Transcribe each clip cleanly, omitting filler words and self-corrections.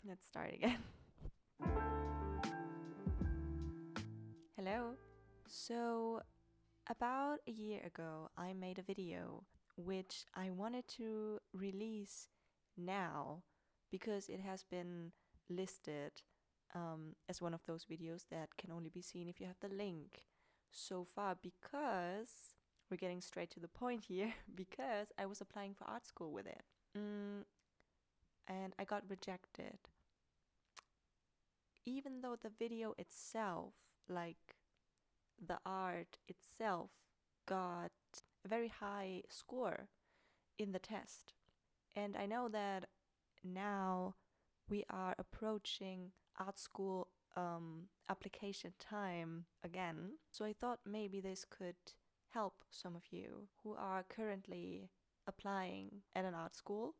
Let's start again. Hello. So, about a year ago, I made a video which I wanted to release now because it has been listed as one of those videos that can only be seen if you have the link so far, because we're getting straight to the point here, because I was applying for art school with it. And I got rejected. Even though the video itself, like the art itself, got a very high score in the test. And I know that now we are approaching art school application time again. So I thought maybe this could help some of you who are currently applying at an art school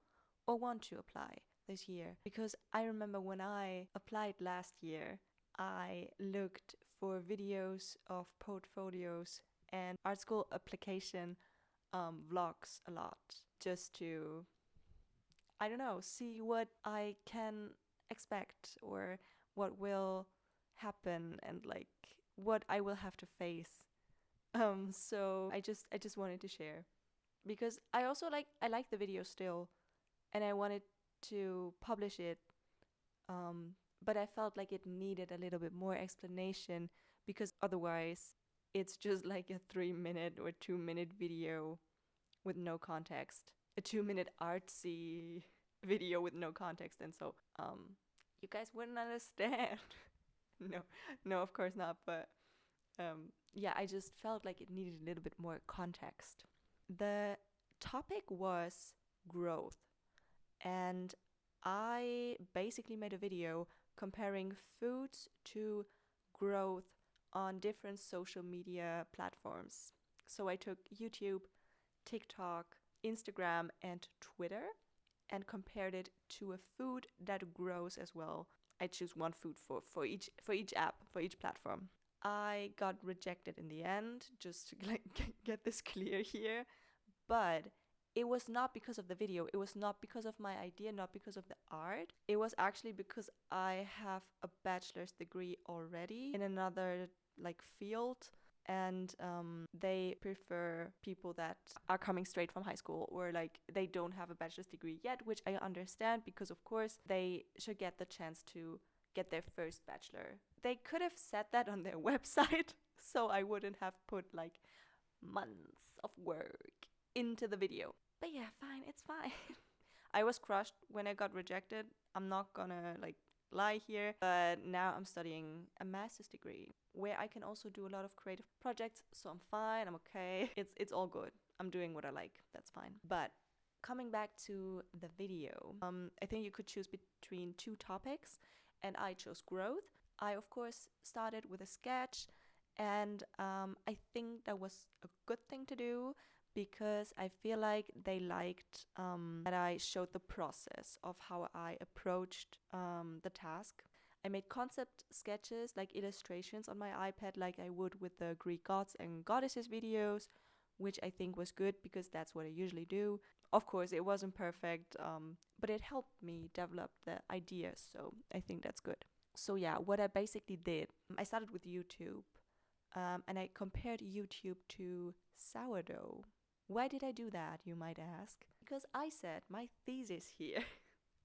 or want to apply this year. Because I remember when I applied last year, I looked for videos of portfolios and art school application vlogs a lot, just to, I don't know, see what I can expect or what will happen and like what I will have to face. So I just wanted to share, because I also like the video still, and I wanted to publish it, but I felt like it needed a little bit more explanation, because otherwise it's just like a 3-minute or 2-minute video with no context, a 2-minute artsy video with no context, and so you guys wouldn't understand. No, of course not, but yeah, I just felt like it needed a little bit more context. The topic was growth, and I basically made a video comparing foods to growth on different social media platforms. So I took YouTube, TikTok, Instagram, and Twitter and compared it to a food that grows as well. I choose one food for each app, for each platform. I got rejected in the end, just to like get this clear here, but it was not because of the video. It was not because of my idea, not because of the art. It was actually because I have a bachelor's degree already in another like field, and they prefer people that are coming straight from high school, or like they don't have a bachelor's degree yet, which I understand, because of course they should get the chance to get their first bachelor. They could have said that on their website, so I wouldn't have put like months of work into the video. But yeah, fine, it's fine. I was crushed when I got rejected. I'm not gonna like lie here, but now I'm studying a master's degree where I can also do a lot of creative projects, so I'm fine, I'm okay. It's all good. I'm doing what I like. That's fine. But coming back to the video, I think you could choose between two topics, and I chose growth. I of course started with a sketch, and I think that was a good thing to do, because I feel like they liked that I showed the process of how I approached the task. I made concept sketches, like illustrations on my iPad, like I would with the Greek gods and goddesses videos, which I think was good because that's what I usually do. Of course, it wasn't perfect, but it helped me develop the ideas, so I think that's good. So yeah, what I basically did, I started with YouTube, and I compared YouTube to sourdough. Why did I do that, you might ask? Because I said my thesis here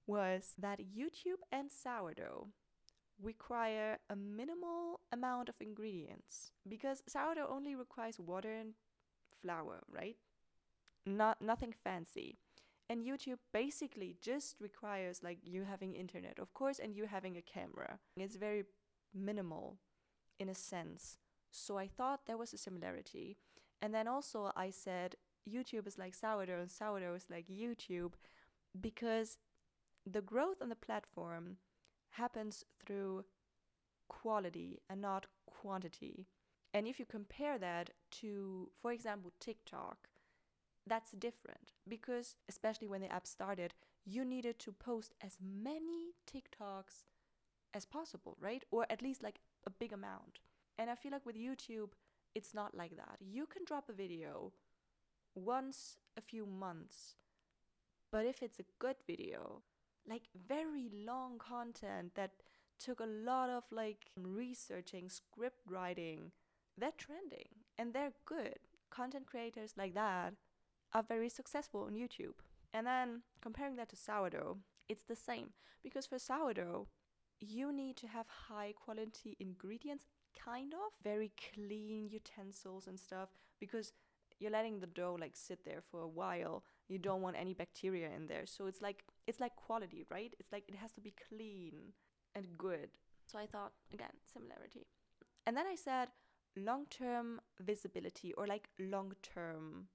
was that YouTube and sourdough require a minimal amount of ingredients, because sourdough only requires water and flour, right? Nothing fancy. And YouTube basically just requires like you having internet, of course, and you having a camera. It's very minimal in a sense. So I thought there was a similarity. And then also I said YouTube is like sourdough and sourdough is like YouTube, because the growth on the platform happens through quality and not quantity. And if you compare that to, for example, TikTok, that's different, because especially when the app started, you needed to post as many TikToks as possible, right? Or at least like a big amount. And I feel like with YouTube, it's not like that. You can drop a video once a few months, but if it's a good video, like very long content that took a lot of like researching, script writing. They're trending and they're good. Content creators like that are very successful on YouTube. And then comparing that to sourdough, it's the same. Because for sourdough, you need to have high quality ingredients, kind of, very clean utensils and stuff, because you're letting the dough like sit there for a while. You don't want any bacteria in there. So it's like quality, right? It's like it has to be clean and good. So I thought, again, similarity. And then I said long-term visibility, or like long-termness,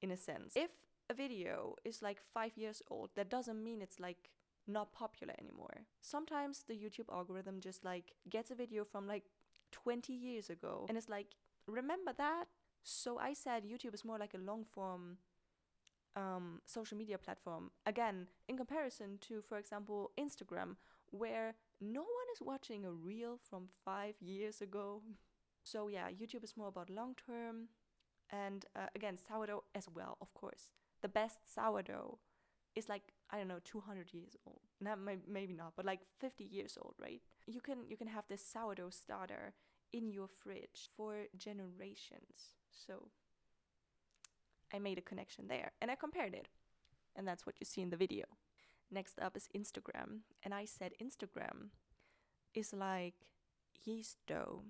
in a sense. If a video is like 5 years old, that doesn't mean it's like not popular anymore. Sometimes the YouTube algorithm just like gets a video from like 20 years ago and it's like, remember that? So I said YouTube is more like a long form social media platform. Again, in comparison to, for example, Instagram, where no one is watching a reel from 5 years ago. So yeah, YouTube is more about long term. And again, sourdough as well, of course. The best sourdough is like, I don't know, 200 years old. Not maybe not, but like 50 years old, right? You can have this sourdough starter in your fridge for generations. So I made a connection there and I compared it. And that's what you see in the video. Next up is Instagram. And I said Instagram is like yeast dough,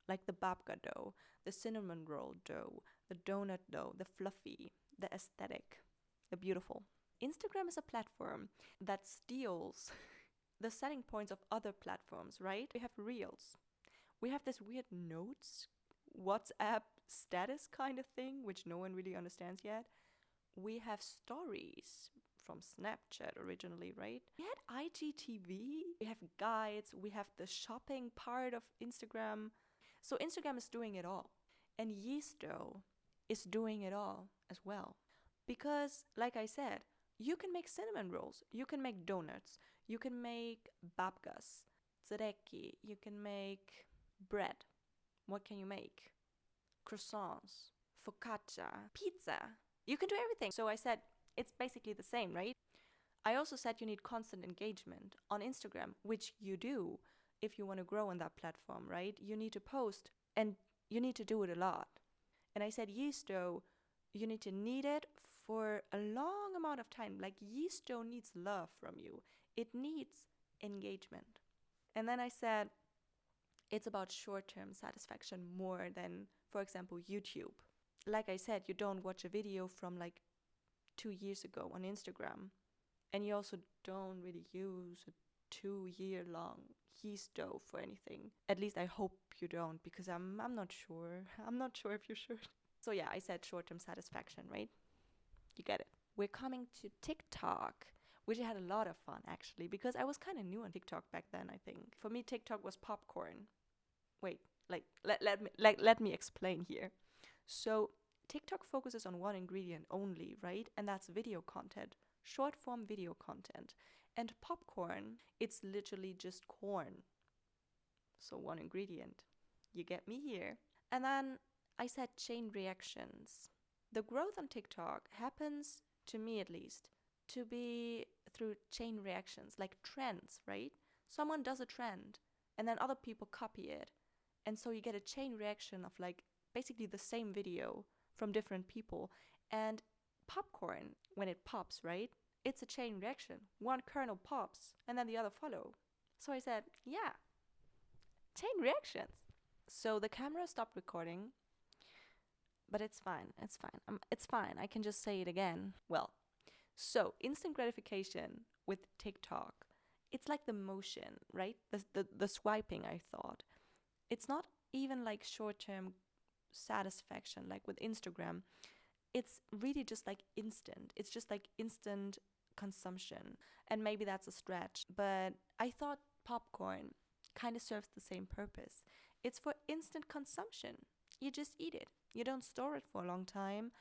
like the babka dough, the cinnamon roll dough, the donut dough, the fluffy, the aesthetic, the beautiful. Instagram is a platform that steals the selling points of other platforms, right? We have reels. We have this weird notes, WhatsApp status kind of thing, which no one really understands yet. We have stories from Snapchat originally, right? We had IGTV, we have guides, we have the shopping part of Instagram. So Instagram is doing it all. And yeast dough is doing it all as well. Because, like I said, you can make cinnamon rolls, you can make donuts, you can make babkas, zreki, you can make bread. What can you make? Croissants, focaccia, pizza. You can do everything. So I said, it's basically the same, right? I also said you need constant engagement on Instagram, which you do if you want to grow on that platform, right? You need to post and you need to do it a lot. And I said yeast dough, you need to knead it for a long amount of time. Like yeast dough needs love from you. It needs engagement. And then I said it's about short-term satisfaction more than, for example, YouTube. Like I said, you don't watch a video from like 2 years ago on Instagram. And you also don't really use a 2-year long yeast dough for anything. At least I hope you don't, because I'm not sure. I'm not sure if you should. So yeah, I said short-term satisfaction, right? You get it. We're coming to TikTok, which I had a lot of fun actually, because I was kind of new on TikTok back then, I think. For me, TikTok was popcorn. Wait, let me explain here. So TikTok focuses on one ingredient only, right? And that's video content, short form video content. And popcorn, it's literally just corn. So one ingredient. You get me here. And then I said chain reactions. The growth on TikTok happens, to me at least, to be through chain reactions, like trends, right? Someone does a trend and then other people copy it. And so you get a chain reaction of like basically the same video from different people. And popcorn, when it pops, right? It's a chain reaction. One kernel pops and then the other follow. So I said, yeah, chain reactions. So the camera stopped recording, but it's fine. It's fine. It's fine. I can just say it again. Well, so instant gratification with TikTok, it's like the motion, right? The swiping, I thought. It's not even like short-term satisfaction like with Instagram. It's really just like instant. It's just like instant consumption. And maybe that's a stretch, but I thought popcorn kind of serves the same purpose. It's for instant consumption. You just eat it. You don't store it for a long time.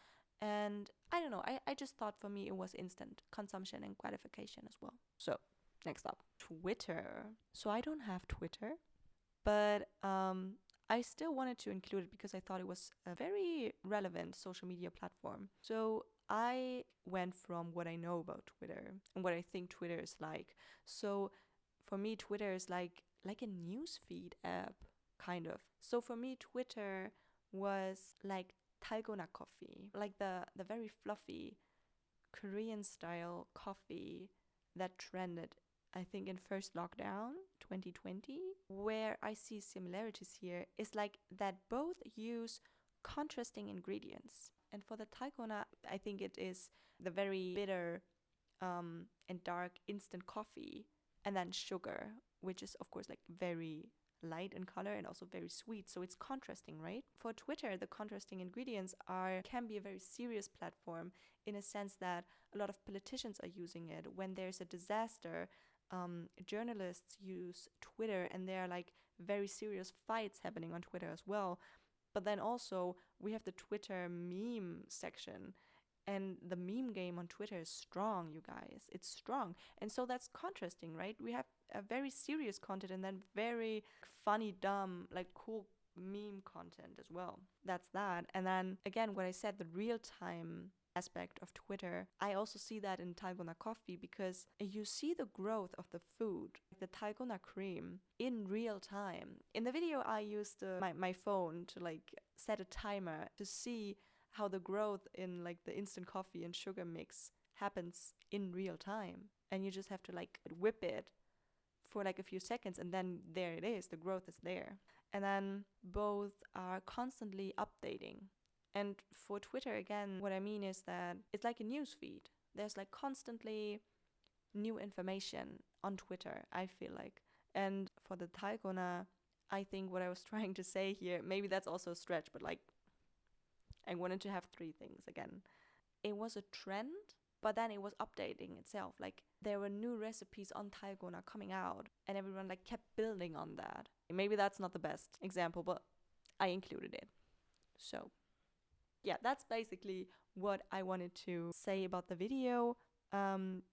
And I don't know, I just thought for me it was instant consumption and gratification as well. So, next up, Twitter. So I don't have Twitter, but I still wanted to include it because I thought it was a very relevant social media platform. So I went from what I know about Twitter and what I think Twitter is like. So for me, Twitter is like a newsfeed app, kind of. So for me, Twitter was like dalgona coffee, like the very fluffy Korean style coffee that trended, I think, in first lockdown 2020. Where I see similarities here is like that both use contrasting ingredients. And for the dalgona, I think it is the very bitter and dark instant coffee, and then sugar, which is of course like very light in color and also very sweet, so it's contrasting, right? For Twitter, the contrasting ingredients can be a very serious platform, in a sense that a lot of politicians are using it. When there's a disaster, journalists use Twitter, and there are like very serious fights happening on Twitter as well. But then also we have the Twitter meme section, and the meme game on Twitter is strong, you guys. It's strong. And so that's contrasting, right? We have a very serious content and then very funny, dumb, like cool meme content as well. That's that. And then again, what I said, the real time aspect of Twitter, I also see that in dalgona coffee, because you see the growth of the food, the dalgona cream, in real time. In the video, I used my phone to like set a timer to see how the growth in like the instant coffee and sugar mix happens in real time. And you just have to like whip it for like a few seconds, and then there it is, the growth is there. And then both are constantly updating. And for Twitter, again, what I mean is that it's like a news feed. There's like constantly new information on Twitter, I feel like. And for the dalgona, I think what I was trying to say here, maybe that's also a stretch, but like I wanted to have three things again. It was a trend, but then it was updating itself. Like there were new recipes on dalgona coming out, and everyone like kept building on that. Maybe that's not the best example, but I included it. So yeah, that's basically what I wanted to say about the video.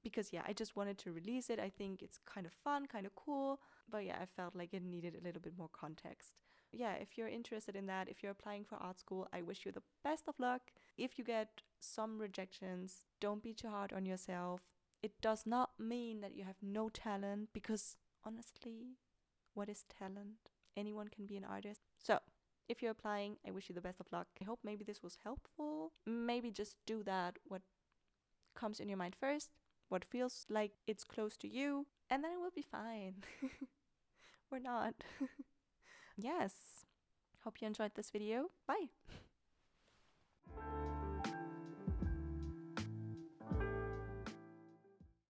Because yeah, I just wanted to release it. I think it's kind of fun, kind of cool, but yeah, I felt like it needed a little bit more context. Yeah, if you're interested in that, if you're applying for art school, I wish you the best of luck. If you get some rejections, don't be too hard on yourself. It does not mean that you have no talent, because honestly, what is talent? Anyone can be an artist. So if you're applying, I wish you the best of luck. I hope maybe this was helpful. Maybe just do that, what comes in your mind first, what feels like it's close to you, and then it will be fine. Or not. Yes. Hope you enjoyed this video. Bye.